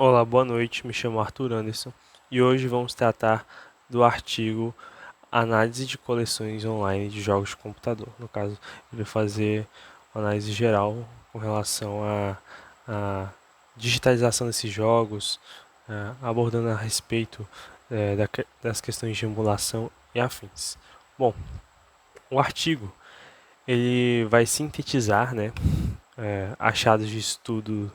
Olá, boa noite. Me chamo Arthur Anderson e hoje vamos tratar do artigo Análise de coleções online de jogos de computador. No caso, ele vai fazer uma análise geral com relação à digitalização desses jogos, abordando a respeito das questões de emulação e afins. Bom, o artigo ele vai sintetizar, né, achados de estudo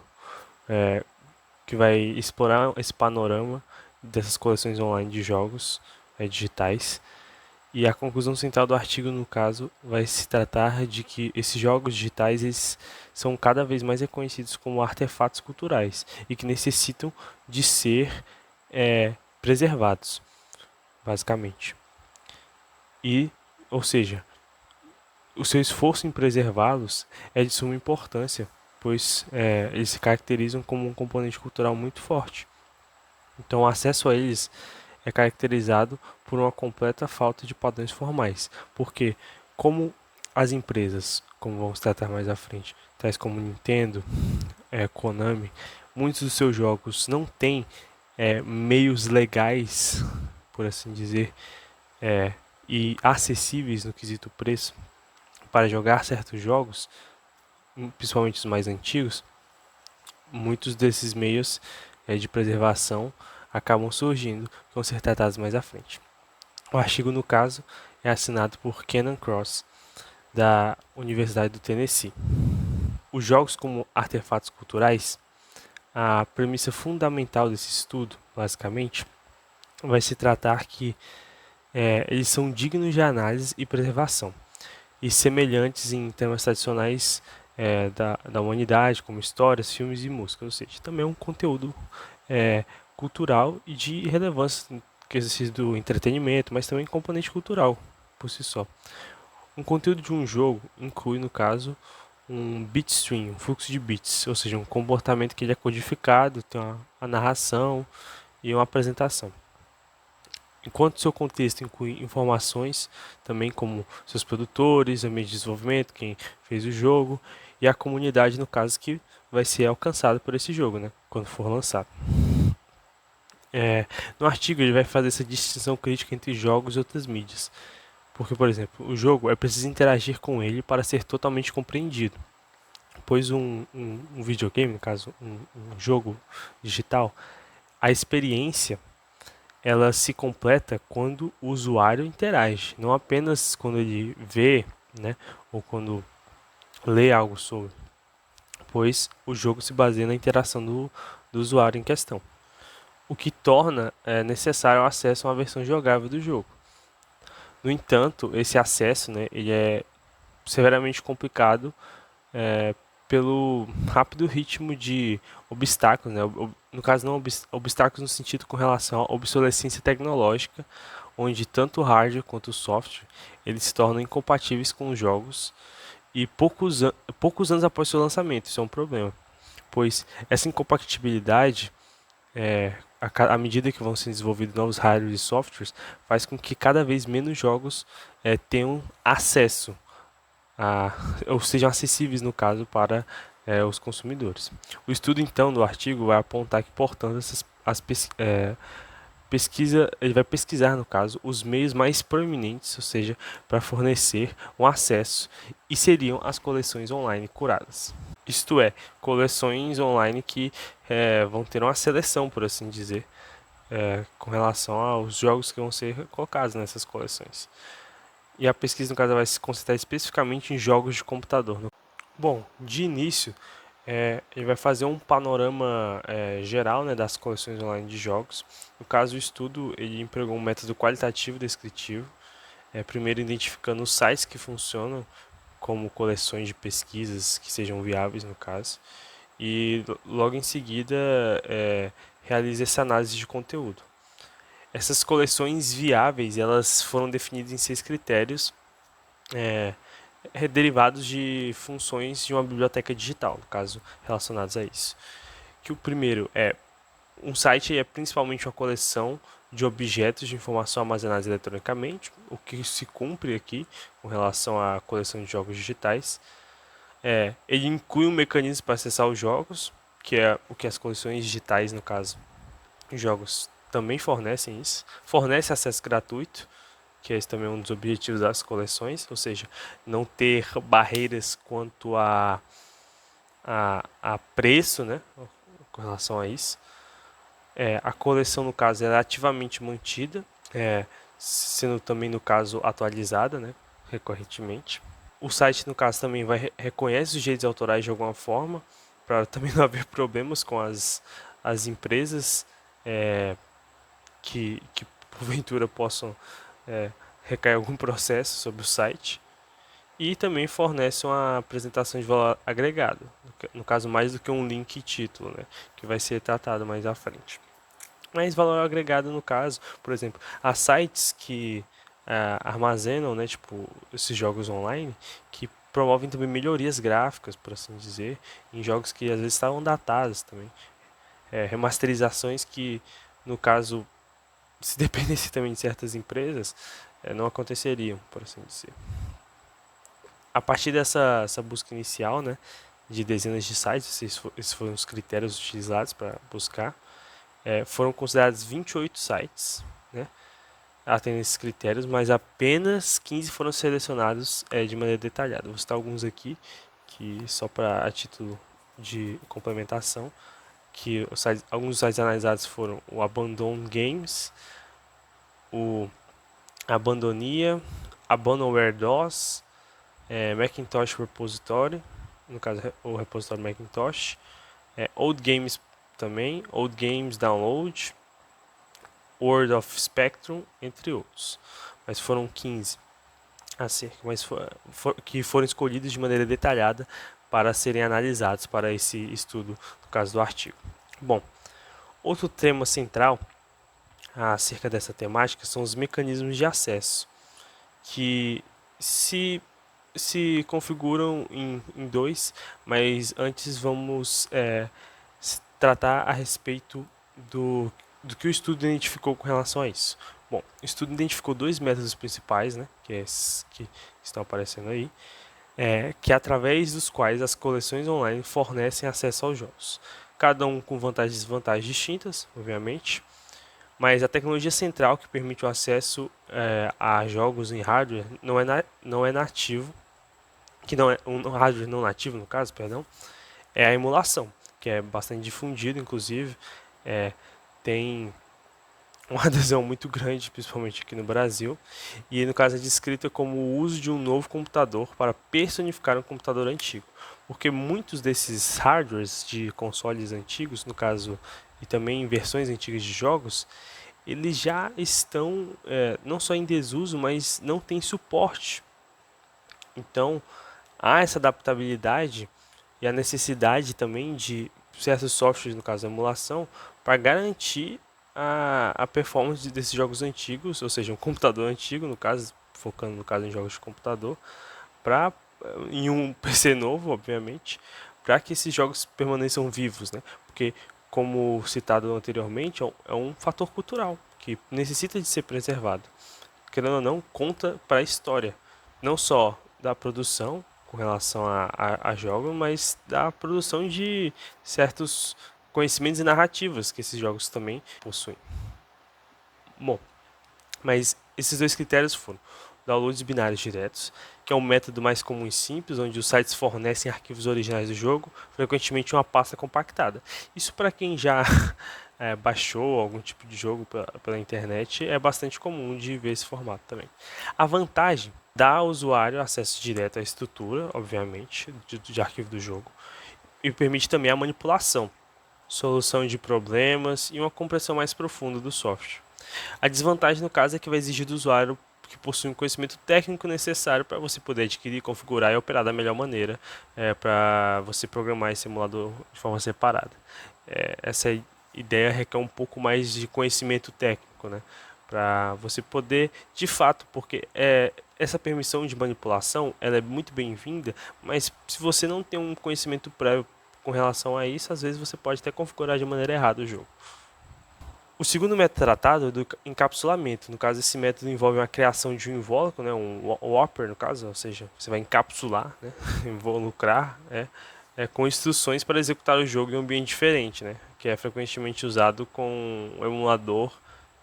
que vai explorar esse panorama dessas coleções online de jogos digitais. E a conclusão central do artigo, no caso, vai se tratar de que esses jogos digitais eles são cada vez mais reconhecidos como artefatos culturais e que necessitam de ser preservados, basicamente. E, ou seja, o seu esforço em preservá-los é de suma importância, pois eles se caracterizam como um componente cultural muito forte. Então, o acesso a eles é caracterizado por uma completa falta de padrões formais, porque como as empresas, como vamos tratar mais à frente, tais como Nintendo, Konami, muitos dos seus jogos não têm meios legais, por assim dizer, e acessíveis no quesito preço para jogar certos jogos, principalmente os mais antigos, muitos desses meios de preservação acabam surgindo, que vão ser tratados mais à frente. O artigo, no caso, é assinado por Kenan Cross, da Universidade do Tennessee. Os jogos como artefatos culturais, a premissa fundamental desse estudo, basicamente, vai se tratar que eles são dignos de análise e preservação, e semelhantes em temas tradicionais da humanidade, como histórias, filmes e música, ou seja, também é um conteúdo cultural e de relevância que existe do entretenimento, mas também componente cultural por si só. Um conteúdo de um jogo inclui, no caso, um bitstream, um fluxo de bits, ou seja, um comportamento que ele é codificado, tem uma narração e uma apresentação. Enquanto seu contexto inclui informações também como seus produtores, o meio de desenvolvimento, quem fez o jogo e a comunidade, no caso, que vai ser alcançada por esse jogo, né, quando for lançado. No artigo ele vai fazer essa distinção crítica entre jogos e outras mídias, porque, por exemplo, o jogo é preciso interagir com ele para ser totalmente compreendido, pois um videogame, no caso um jogo digital, a experiência ela se completa quando o usuário interage, não apenas quando ele vê, né, ou quando lê algo sobre, pois o jogo se baseia na interação do usuário em questão, o que torna necessário o acesso a uma versão jogável do jogo. No entanto, esse acesso, né, ele é severamente complicado é, pelo rápido ritmo de obstáculos, né? No caso não obstáculos no sentido com relação à obsolescência tecnológica, onde tanto o hardware quanto o software eles se tornam incompatíveis com os jogos e poucos anos após seu lançamento. Isso é um problema, pois essa incompatibilidade à medida que vão sendo desenvolvidos novos hardware e softwares, faz com que cada vez menos jogos tenham acesso a, ou sejam acessíveis no caso para os consumidores. O estudo então do artigo vai apontar que, portanto, ele vai pesquisar no caso os meios mais proeminentes, ou seja, para fornecer um acesso, e seriam as coleções online curadas. Isto é, coleções online que vão ter uma seleção, por assim dizer, com relação aos jogos que vão ser colocados nessas coleções. E a pesquisa, no caso, vai se concentrar especificamente em jogos de computador. Bom, de início, ele vai fazer um panorama geral, né, das coleções online de jogos. No caso, o estudo ele empregou um método qualitativo descritivo, primeiro identificando os sites que funcionam como coleções de pesquisas que sejam viáveis, no caso, e logo em seguida realiza essa análise de conteúdo. Essas coleções viáveis elas foram definidas em 6 critérios é, derivados de funções de uma biblioteca digital, no caso, relacionados a isso. Que o primeiro é um site é principalmente uma coleção de objetos de informação armazenados eletronicamente, o que se cumpre aqui com relação à coleção de jogos digitais. Ele inclui um mecanismo para acessar os jogos, que é o que as coleções digitais, no caso, jogos também fornecem isso. Fornece acesso gratuito, que esse também é um dos objetivos das coleções, ou seja, não ter barreiras quanto a preço, né, com relação a isso. A coleção, no caso, é ativamente mantida, sendo também, no caso, atualizada, né, recorrentemente. O site, no caso, também reconhece os direitos autorais de alguma forma, para também não haver problemas com as empresas que porventura possam recair algum processo sobre o site. E também fornece uma apresentação de valor agregado, no caso mais do que um link e título, né, que vai ser tratado mais à frente. Mas valor agregado no caso, por exemplo, há sites que armazenam, né, tipo, esses jogos online, que promovem também melhorias gráficas, por assim dizer, em jogos que às vezes estavam datados também. Remasterizações que, no caso, se dependesse também de certas empresas, não aconteceriam, por assim dizer. A partir dessa busca inicial, né, de dezenas de sites, esses foram os critérios utilizados para buscar, foram considerados 28 sites, né, atendendo esses critérios, mas apenas 15 foram selecionados de maneira detalhada. Vou citar alguns aqui, que só para a título de complementação, que alguns dos sites analisados foram o Abandon Games, o Abandonia, Abandonware DOS, Macintosh Repository, no caso o repositório Macintosh, Old Games também, Old Games Download, World of Spectrum, entre outros. Mas foram 15 acerca, mas que foram escolhidos de maneira detalhada para serem analisados para esse estudo, no caso do artigo. Bom, outro tema central acerca dessa temática são os mecanismos de acesso, que se configuram em dois, mas antes vamos tratar a respeito do que o estudo identificou com relação a isso. Bom, o estudo identificou dois métodos principais, né, que estão aparecendo aí, que através dos quais as coleções online fornecem acesso aos jogos. Cada um com vantagens e desvantagens distintas, obviamente, mas a tecnologia central que permite o acesso a jogos em hardware não é nativo, que não é um hardware não nativo no caso, perdão, é a emulação, que é bastante difundido, inclusive, tem uma adesão muito grande, principalmente aqui no Brasil, e no caso é descrita como o uso de um novo computador para personificar um computador antigo, porque muitos desses hardwares de consoles antigos, no caso, e também versões antigas de jogos, eles já estão não só em desuso, mas não tem suporte. Então, há essa adaptabilidade e a necessidade também de certos softwares, no caso a emulação, para garantir a performance desses jogos antigos, ou seja, um computador antigo, no caso, focando no caso em jogos de computador, para em um PC novo, obviamente, para que esses jogos permaneçam vivos, né? Porque, como citado anteriormente, é um fator cultural que necessita de ser preservado. Querendo ou não, conta para a história, não só da produção com relação a jogos, mas da produção de certos conhecimentos e narrativas que esses jogos também possuem. Bom, mas esses dois critérios foram downloads binários diretos, que é um método mais comum e simples, onde os sites fornecem arquivos originais do jogo, frequentemente uma pasta compactada. Isso para quem já baixou algum tipo de jogo pela internet, é bastante comum de ver esse formato também. A vantagem dá ao usuário acesso direto à estrutura, obviamente, de arquivo do jogo, e permite também a manipulação, solução de problemas e uma compreensão mais profunda do software. A desvantagem, no caso, é que vai exigir do usuário que possui um conhecimento técnico necessário para você poder adquirir, configurar e operar da melhor maneira para você programar esse simulador de forma separada. Essa ideia requer um pouco mais de conhecimento técnico, né? Para você poder, de fato, porque essa permissão de manipulação ela é muito bem-vinda, mas se você não tem um conhecimento prévio com relação a isso, às vezes você pode até configurar de maneira errada o jogo. O segundo método tratado é do encapsulamento. No caso, esse método envolve uma criação de um invólucro, né, um wrapper, no caso, ou seja, você vai encapsular, né, involucrar com instruções para executar o jogo em um ambiente diferente, né? Que é frequentemente usado com um emulador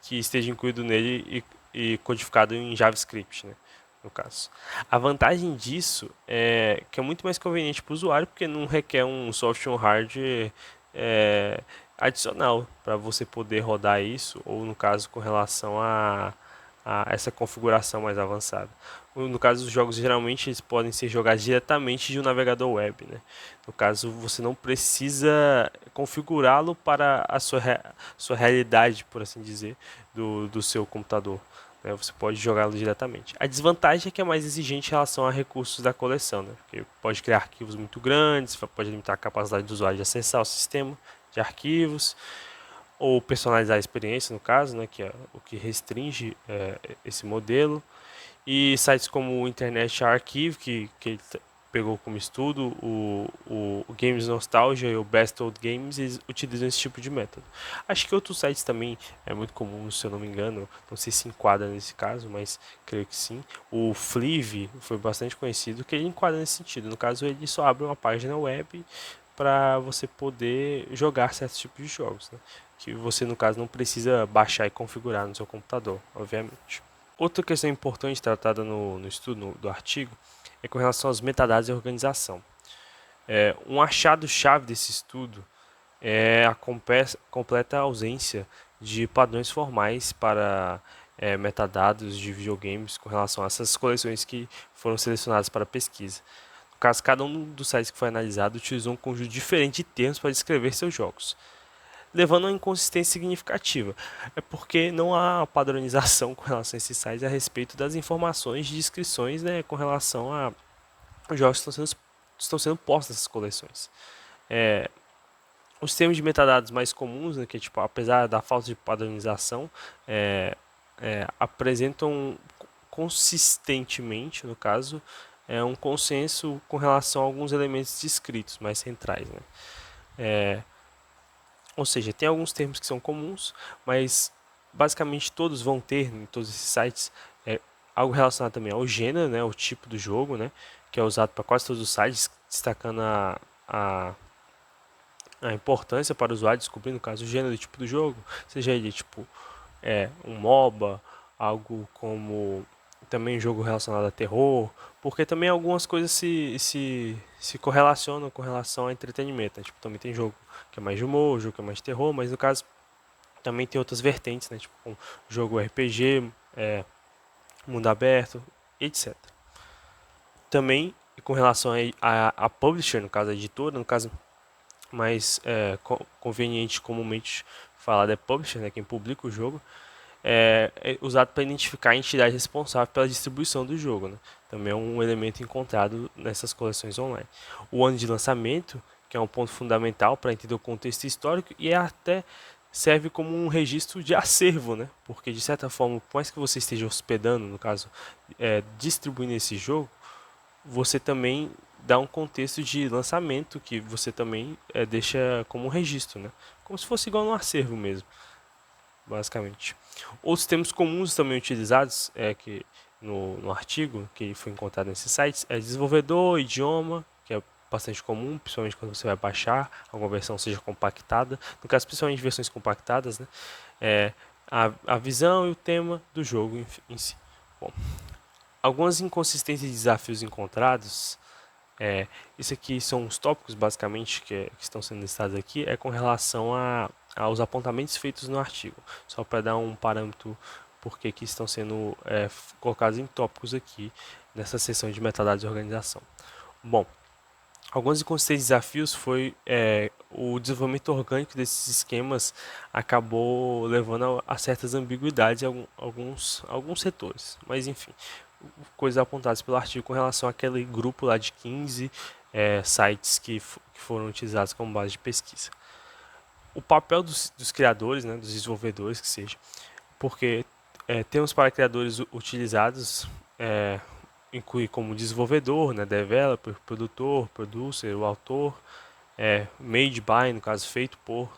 que esteja incluído nele e codificado em JavaScript, né? No caso. A vantagem disso é que é muito mais conveniente para o usuário porque não requer um software ou um hardware é, adicional para você poder rodar isso, ou no caso com relação a essa configuração mais avançada. No caso, os jogos geralmente eles podem ser jogados diretamente de um navegador web, né? No caso, você não precisa configurá-lo para a sua realidade, por assim dizer, do seu computador, né? Você pode jogá-lo diretamente. A desvantagem é que é mais exigente em relação a recursos da coleção, né? Porque pode criar arquivos muito grandes, pode limitar a capacidade do usuário de acessar o sistema de arquivos, ou personalizar a experiência, no caso, né? Que é o que restringe esse modelo. E sites como o Internet Archive, que ele pegou como estudo, o Games Nostalgia e o Best Old Games, eles utilizam esse tipo de método. Acho que outros sites também é muito comum, se eu não me engano, não sei se enquadra nesse caso, mas creio que sim. O Flive foi bastante conhecido, que ele enquadra nesse sentido. No caso, ele só abre uma página web para você poder jogar certos tipos de jogos, né? Que você, no caso, não precisa baixar e configurar no seu computador, obviamente. Outra questão importante tratada no estudo do artigo é com relação aos metadados e organização. Um achado-chave desse estudo é a completa ausência de padrões formais para metadados de videogames com relação a essas coleções que foram selecionadas para pesquisa. No caso, cada um dos sites que foi analisado utilizou um conjunto diferente de termos para descrever seus jogos, levando a uma inconsistência significativa. É porque não há padronização com relação a esses sites a respeito das informações de descrições, né, com relação a jogos que estão sendo postos nessas coleções. É, os termos de metadados mais comuns, né, que tipo, apesar da falta de padronização, apresentam consistentemente, no caso, um consenso com relação a alguns elementos descritos mais centrais. Né? Ou seja, tem alguns termos que são comuns, mas basicamente todos vão ter em todos esses sites algo relacionado também ao gênero, né, o tipo do jogo, né, que é usado para quase todos os sites, destacando a, a importância para o usuário descobrir, no caso, o gênero e o tipo do jogo, seja ele tipo um MOBA, algo como também um jogo relacionado a terror, porque também algumas coisas se correlacionam com relação ao entretenimento. Né? Tipo, também tem jogo que é mais de humor, jogo que é mais de terror, mas no caso também tem outras vertentes, né? Tipo um jogo RPG, mundo aberto, etc. Também com relação a publisher, no caso a editora, no caso mais conveniente comumente falado é publisher, né? Quem publica o jogo. É usado para identificar a entidade responsável pela distribuição do jogo. Né? Também é um elemento encontrado nessas coleções online. O ano de lançamento, que é um ponto fundamental para entender o contexto histórico e até serve como um registro de acervo, né? Porque de certa forma, por mais que você esteja hospedando, no caso, distribuindo esse jogo, você também dá um contexto de lançamento que você também deixa como um registro, né? Como se fosse igual no acervo mesmo, basicamente. Outros termos comuns também utilizados que no artigo que foi encontrado nesses sites é desenvolvedor, idioma, que é bastante comum, principalmente quando você vai baixar alguma versão seja compactada, no caso principalmente versões compactadas, né? A visão e o tema do jogo em si. Bom, algumas inconsistências e desafios encontrados, isso aqui são os tópicos basicamente que estão sendo listados aqui, é com relação aos apontamentos feitos no artigo, só para dar um parâmetro porque que estão sendo colocados em tópicos aqui nessa seção de metadados de organização. Bom, alguns inconsistentes desafios foi o desenvolvimento orgânico desses esquemas acabou levando a certas ambiguidades em alguns setores, mas enfim, coisas apontadas pelo artigo com relação àquele grupo lá de 15 sites que foram utilizados como base de pesquisa. O papel dos criadores, né, dos desenvolvedores, que seja, porque termos para criadores utilizados inclui como desenvolvedor, né, developer, produtor, producer, o autor, made by, no caso feito por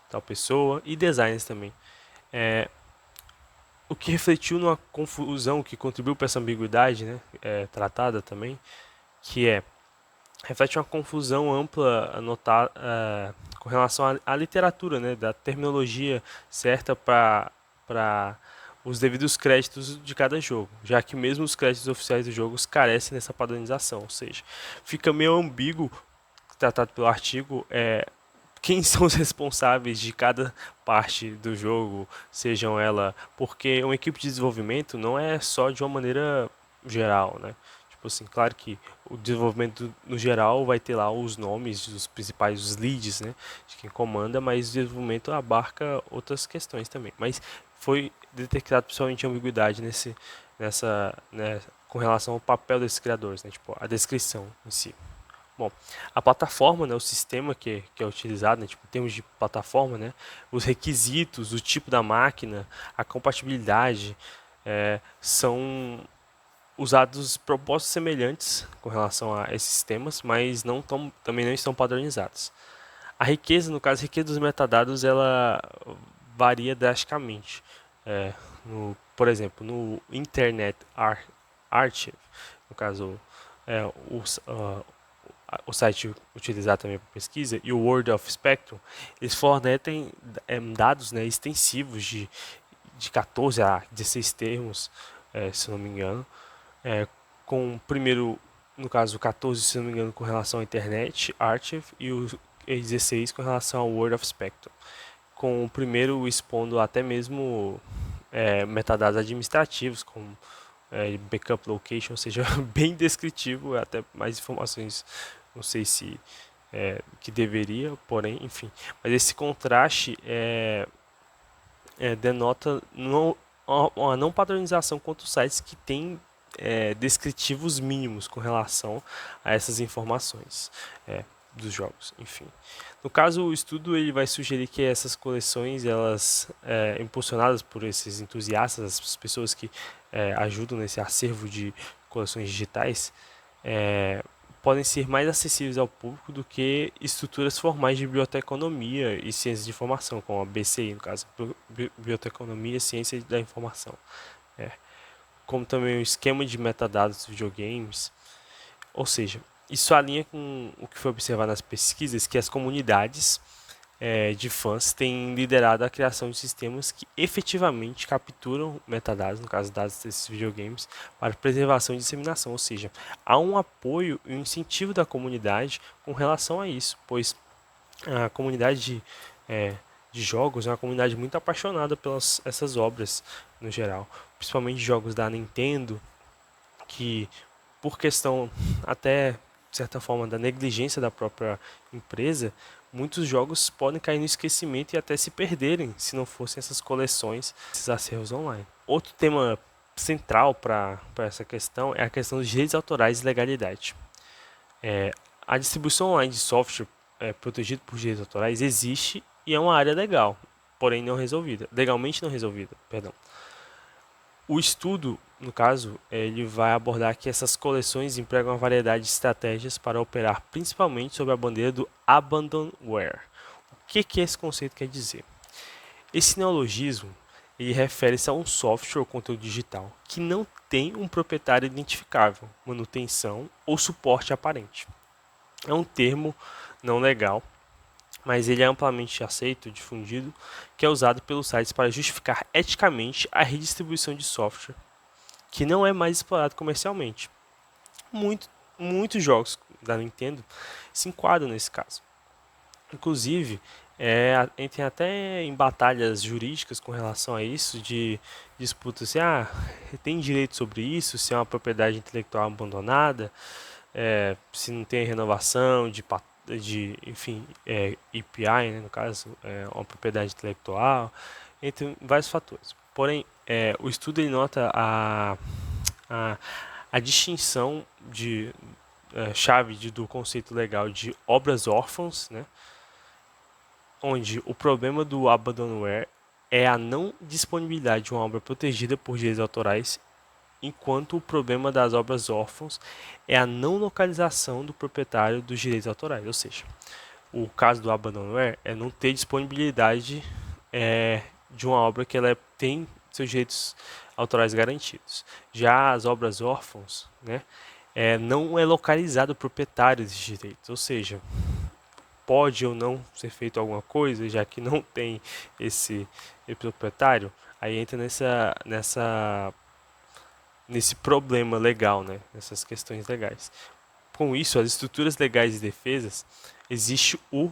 tal pessoa, e designers também. O que refletiu numa confusão que contribuiu para essa ambiguidade, né, tratada também, que reflete uma confusão ampla com relação à literatura, né, da terminologia certa para os devidos créditos de cada jogo, já que mesmo os créditos oficiais dos jogos carecem dessa padronização, ou seja, fica meio ambíguo, tratado pelo artigo, quem são os responsáveis de cada parte do jogo, sejam ela, porque uma equipe de desenvolvimento não é só de uma maneira geral, né? Tipo assim, claro que o desenvolvimento no geral vai ter lá os nomes dos principais, os leads, né, de quem comanda, mas o desenvolvimento abarca outras questões também. Mas foi detectado principalmente ambiguidade né, com relação ao papel desses criadores, né, tipo a descrição em si. Bom, a plataforma, né, o sistema que é utilizado, né, tipo, em termos de plataforma, né, os requisitos, o tipo da máquina, a compatibilidade, são usados propósitos semelhantes com relação a esses sistemas, mas também não estão padronizados. A riqueza, no caso, a riqueza dos metadados, ela varia drasticamente. Por exemplo, no Internet Archive, no caso, é, os, uh, o site utilizado também para pesquisa, e o World of Spectrum, eles fornecem dados, né, extensivos de 14 a 16 termos, se não me engano, é, com o primeiro, no caso, o 14, se não me engano, com relação à internet, Archive, e o 16 com relação ao World of Spectrum. Com o primeiro expondo até mesmo metadados administrativos, como backup location, ou seja, bem descritivo, até mais informações, não sei se que deveria, porém, enfim. Mas esse contraste denota uma não padronização quanto sites que têm descritivos mínimos com relação a essas informações dos jogos, enfim. No caso, o estudo ele vai sugerir que essas coleções, elas impulsionadas por esses entusiastas, as pessoas que ajudam nesse acervo de coleções digitais, é, podem ser mais acessíveis ao público do que estruturas formais de biblioteconomia e ciências de informação, como a BCI, no caso, Biblioteconomia e Ciência da Informação. É. Como também o esquema de metadados dos videogames. Ou seja, isso alinha com o que foi observado nas pesquisas, que as comunidades de fãs têm liderado a criação de sistemas que efetivamente capturam metadados, no caso dados desses videogames, para preservação e disseminação, ou seja, há um apoio e um incentivo da comunidade com relação a isso, pois a comunidade de jogos é uma comunidade muito apaixonada pelas essas obras no geral, principalmente jogos da Nintendo, que por questão até de certa forma da negligência da própria empresa, muitos jogos podem cair no esquecimento e até se perderem se não fossem essas coleções, esses acervos online. Outro tema central para essa questão é a questão dos direitos autorais e legalidade. A distribuição online de software protegido por direitos autorais existe e é uma área legal, porém não resolvida, legalmente não resolvida, perdão. O estudo, no caso, ele vai abordar que essas coleções empregam uma variedade de estratégias para operar principalmente sob a bandeira do abandonware. O que esse conceito quer dizer? Esse neologismo ele refere-se a um software ou conteúdo digital que não tem um proprietário identificável, manutenção ou suporte aparente. É um termo não legal, mas ele é amplamente aceito, difundido, que é usado pelos sites para justificar eticamente a redistribuição de software que não é mais explorado comercialmente. Muitos jogos da Nintendo se enquadram nesse caso. Inclusive, entrem até em batalhas jurídicas com relação a isso, de disputas se tem direito sobre isso, se é uma propriedade intelectual abandonada, se não tem renovação enfim, EPI, né, no caso, uma propriedade intelectual, entre vários fatores. Porém, o estudo ele nota a, a distinção de chave do conceito legal de obras órfãs, né, onde o problema do abandonware é a não disponibilidade de uma obra protegida por direitos autorais, enquanto o problema das obras órfãs é a não localização do proprietário dos direitos autorais, ou seja, o caso do abandonware é não ter disponibilidade de uma obra que ela tem seus direitos autorais garantidos. Já as obras órfãos, né, não é localizado o proprietário desses direitos, ou seja, pode ou não ser feito alguma coisa, já que não tem esse proprietário, aí entra nesse problema legal, né? Nessas questões legais. Com isso, as estruturas legais de defesas, existe o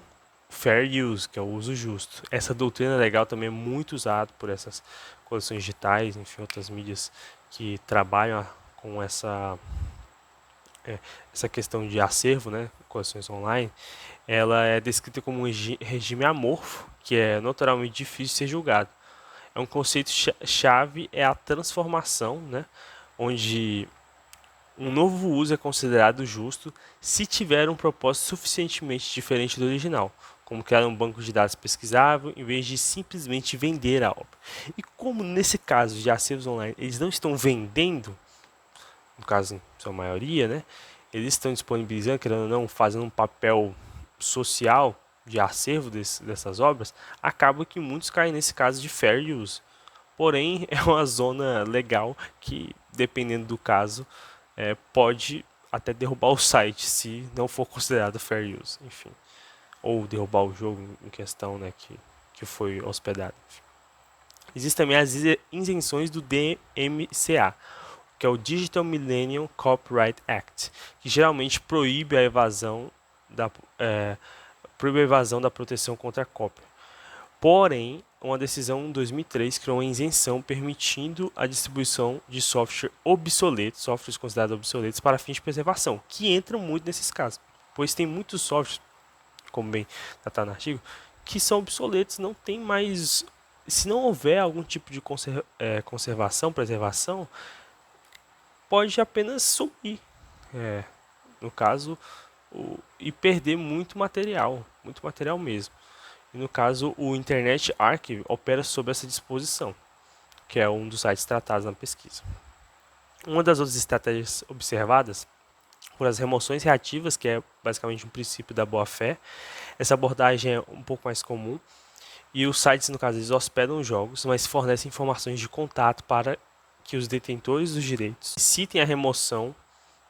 fair use, que é o uso justo. Essa doutrina legal também é muito usada por essas coleções digitais, enfim, outras mídias que trabalham com essa questão de acervo, né, coleções online. Ela é descrita como um regime amorfo, que é notoriamente difícil de ser julgado. É um conceito chave, é a transformação, né, onde um novo uso é considerado justo se tiver um propósito suficientemente diferente do original, como criar um banco de dados pesquisável em vez de simplesmente vender a obra. E como nesse caso de acervos online eles não estão vendendo, no caso em sua maioria, né, eles estão disponibilizando, querendo ou não, fazendo um papel social de acervo dessas obras, acaba que muitos caem nesse caso de fair use. Porém, é uma zona legal que, dependendo do caso, pode até derrubar o site se não for considerado fair use, enfim. Ou derrubar o jogo em questão, né, que foi hospedado. Enfim. Existem também as isenções do DMCA, que é o Digital Millennium Copyright Act, que geralmente proíbe a evasão da proteção contra a cópia. Porém, uma decisão em 2003 criou uma isenção permitindo a distribuição de software obsoletos, softwares considerados obsoletos para fins de preservação, que entram muito nesses casos, pois tem muitos softwares, como bem está no artigo, que são obsoletos, não tem mais, se não houver algum tipo de conservação, preservação, pode apenas sumir, no caso, e perder muito material mesmo. E no caso, o Internet Archive opera sob essa disposição, que é um dos sites tratados na pesquisa. Uma das outras estratégias observadas foram as remoções reativas, que é basicamente um princípio da boa-fé. Essa abordagem é um pouco mais comum. E os sites, no caso, eles hospedam jogos, mas fornecem informações de contato para que os detentores dos direitos citem a remoção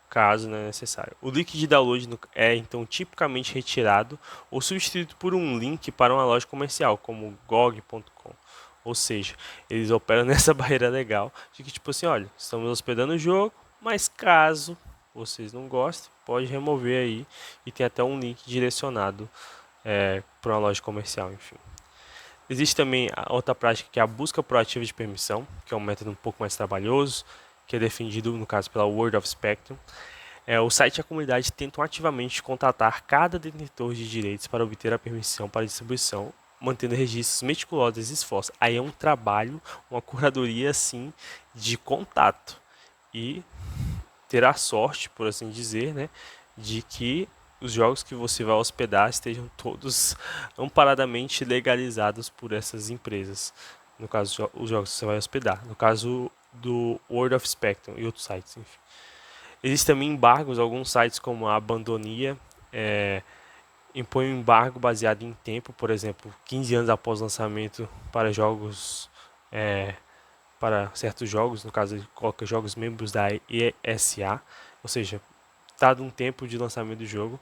caso não é necessário. O link de download é então tipicamente retirado ou substituído por um link para uma loja comercial, como GOG.com. Ou seja, eles operam nessa barreira legal de que, tipo assim, olha, estamos hospedando o jogo, mas caso vocês não gostem, pode remover aí e tem até um link direcionado para uma loja comercial, enfim. Existe também a outra prática que é a busca proativa de permissão, que é um método um pouco mais trabalhoso, que é defendido, no caso, pela World of Spectrum. O site e a comunidade tentam ativamente contatar cada detentor de direitos para obter a permissão para distribuição, mantendo registros meticulosos e esforços. Aí é um trabalho, uma curadoria assim de contato e ter a sorte, por assim dizer, né, de que os jogos que você vai hospedar estejam todos amparadamente legalizados por essas empresas. No caso, os jogos que você vai hospedar. No caso do World of Spectrum e outros sites, enfim. Existem também embargos, alguns sites como a Abandonia impõem um embargo baseado em tempo, por exemplo, 15 anos após o lançamento para jogos, para certos jogos, no caso ele coloca jogos membros da ESA, ou seja, dado um tempo de lançamento do jogo,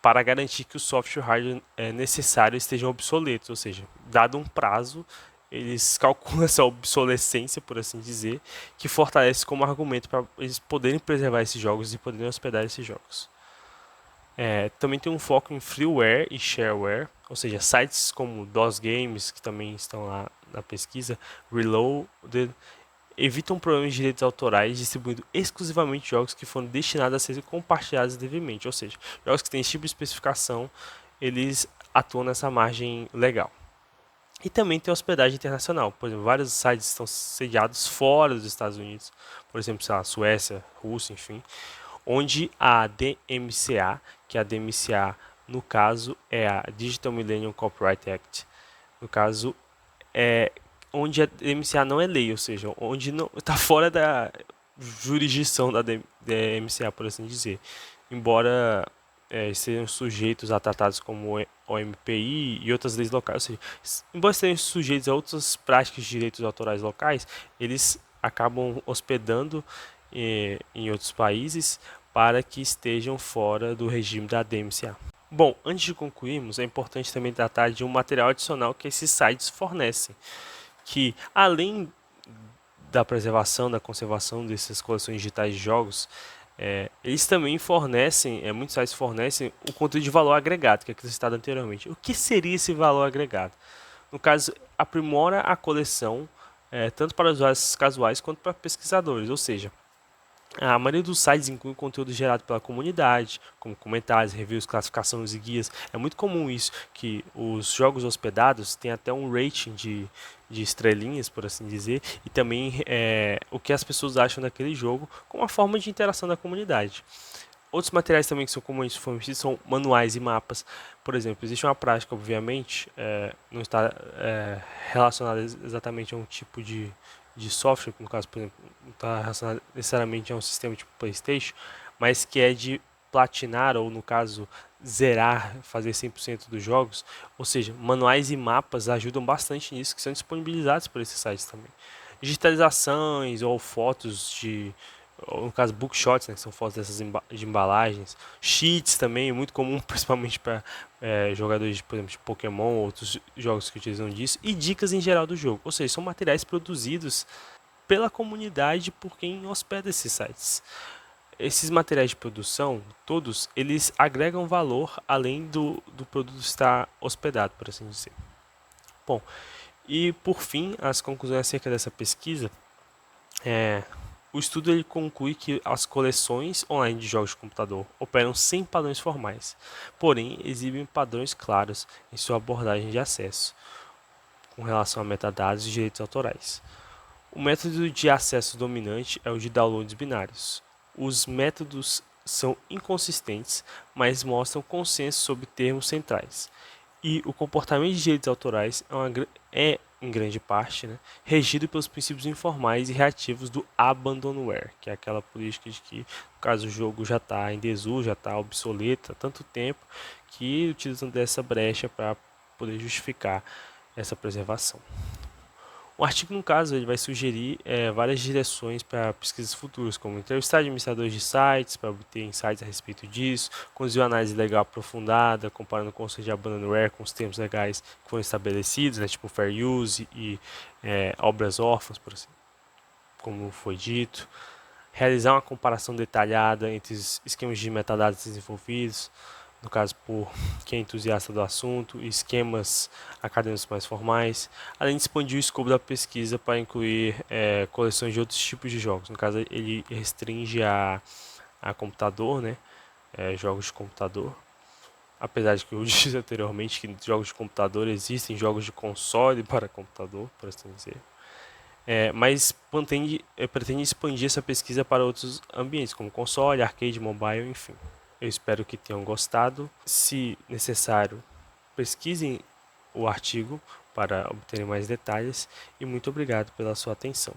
para garantir que o software e hardware necessário estejam obsoletos, ou seja, dado um prazo, eles calculam essa obsolescência, por assim dizer, que fortalece como argumento para eles poderem preservar esses jogos e poderem hospedar esses jogos. Também tem um foco em freeware e shareware, ou seja, sites como DOS Games, que também estão lá na pesquisa, Reloaded, evitam problemas de direitos autorais distribuindo exclusivamente jogos que foram destinados a serem compartilhados devidamente, ou seja, jogos que têm esse tipo de especificação, eles atuam nessa margem legal. E também tem hospedagem internacional, por exemplo, vários sites estão sediados fora dos Estados Unidos, por exemplo, sei lá, Suécia, Rússia, enfim, onde a DMCA, que a DMCA no caso é a Digital Millennium Copyright Act, no caso onde a DMCA não é lei, ou seja, onde não está fora da jurisdição da DMCA, por assim dizer, embora sejam sujeitos a tratados como o MPI e outras leis locais, ou seja, embora sejam sujeitos a outras práticas de direitos autorais locais, eles acabam hospedando em outros países, para que estejam fora do regime da DMCA. Bom, antes de concluirmos, é importante também tratar de um material adicional que esses sites fornecem, que além da preservação, da conservação dessas coleções digitais de jogos, eles também fornecem, muitos sites fornecem o conteúdo de valor agregado, que é citado anteriormente. O que seria esse valor agregado? No caso, aprimora a coleção tanto para usuários casuais quanto para pesquisadores, ou seja, a maioria dos sites inclui conteúdo gerado pela comunidade, como comentários, reviews, classificações e guias. É muito comum isso, que os jogos hospedados têm até um rating de estrelinhas, por assim dizer, e também o que as pessoas acham daquele jogo, como uma forma de interação da comunidade. Outros materiais também que são comumente fornecidos são manuais e mapas. Por exemplo, existe uma prática, obviamente, não está relacionada exatamente a um tipo de software, no caso, por exemplo, não está relacionado necessariamente a um sistema tipo PlayStation, mas que é de platinar, ou no caso, zerar, fazer 100% dos jogos. Ou seja, manuais e mapas ajudam bastante nisso, que são disponibilizados por esses sites também. Digitalizações ou fotos ou no caso bookshots, né, que são fotos dessas de embalagens, cheats também, muito comum, principalmente para jogadores, por exemplo, de Pokémon ou outros jogos que utilizam disso, e dicas em geral do jogo, ou seja, são materiais produzidos pela comunidade por quem hospeda esses sites. Esses materiais de produção, todos, eles agregam valor além do produto estar hospedado, por assim dizer. Bom, e por fim, as conclusões acerca dessa pesquisa o estudo ele conclui que as coleções online de jogos de computador operam sem padrões formais, porém exibem padrões claros em sua abordagem de acesso, com relação a metadados e direitos autorais. O método de acesso dominante é o de downloads binários. Os métodos são inconsistentes, mas mostram consenso sobre termos centrais. E o comportamento de direitos autorais em grande parte, né, regido pelos princípios informais e reativos do abandonware, que é aquela política de que, no caso, o jogo já está em desuso, já está obsoleto há tanto tempo, que utilizam dessa brecha para poder justificar essa preservação. O artigo, no caso, ele vai sugerir várias direções para pesquisas futuras, como entrevistar administradores de sites para obter insights a respeito disso, conduzir uma análise legal aprofundada, comparando o conceito de abandonware com os termos legais que foram estabelecidos, né, tipo fair use e obras órfãs, por assim, como foi dito. Realizar uma comparação detalhada entre os esquemas de metadados desenvolvidos, no caso por quem é entusiasta do assunto, e esquemas acadêmicos mais formais, além de expandir o escopo da pesquisa para incluir coleções de outros tipos de jogos. No caso, ele restringe a computador, né? Jogos de computador. Apesar de que eu disse anteriormente que jogos de computador existem jogos de console para computador, por assim dizer. Mas pretende expandir essa pesquisa para outros ambientes, como console, arcade, mobile, enfim. Eu espero que tenham gostado. Se necessário, pesquisem o artigo para obterem mais detalhes e muito obrigado pela sua atenção.